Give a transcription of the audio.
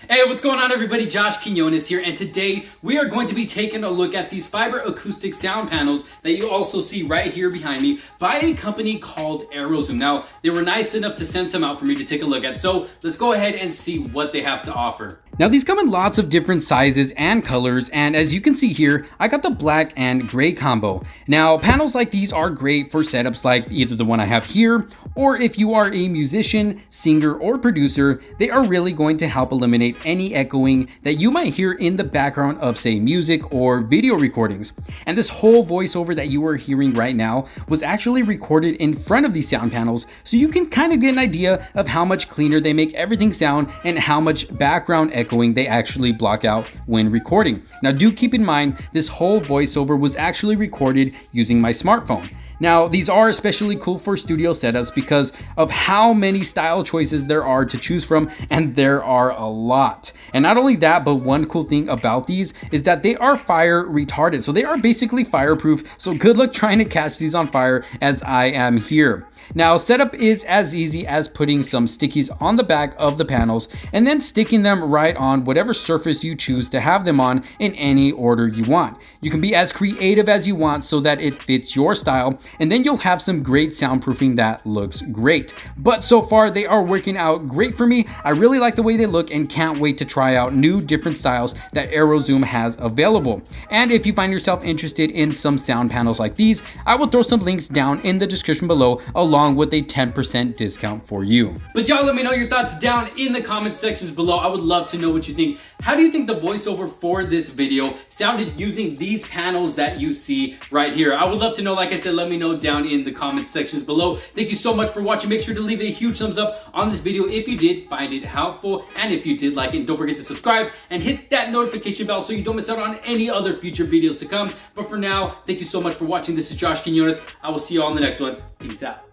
Hey, what's going on everybody? Josh Quinones here, and today we are going to be taking a look at these fiber acoustic sound panels that you also see right here behind me by a company called Arrowzoom. Now, they were nice enough to send some out for me to take a look at, so let's go ahead and see what they have to offer. Now, these come in lots of different sizes and colors, and as you can see here, I got the black and gray combo. Now, panels like these are great for setups like either the one I have here, or if you are a musician, singer, or producer, they are really going to help eliminate any echoing that you might hear in the background of, say, music or video recordings. And this whole voiceover that you are hearing right now was actually recorded in front of these sound panels, so you can kind of get an idea of how much cleaner they make everything sound and how much background echoing they actually block out when recording. Now, do keep in mind, this whole voiceover was actually recorded using my smartphone. Now, these are especially cool for studio setups because of how many style choices there are to choose from, and there are a lot. And not only that, but one cool thing about these is that they are fire retardant. So they are basically fireproof. So good luck trying to catch these on fire as I am here. Now, setup is as easy as putting some stickies on the back of the panels and then sticking them right on whatever surface you choose to have them on in any order you want. You can be as creative as you want so that it fits your style, and then you'll have some great soundproofing that looks great. But so far, they are working out great for me. I really like the way they look and can't wait to try out new different styles that Arrowzoom has available. And if you find yourself interested in some sound panels like these, I will throw some links down in the description below along with a 10% discount for you. But y'all let me know your thoughts down in the comment sections below. I would love to know what you think. How do you think the voiceover for this video sounded using these panels that you see right here? I would love to know. Like I said, let me know down in the comment sections below. Thank you so much for watching. Make sure to leave a huge thumbs up on this video if you did find it helpful, and if you did like it, don't forget to subscribe and hit that notification bell so you don't miss out on any other future videos to come. But for now, thank you so much for watching. This is Josh Quinones. I will see you all in the next one. Peace out.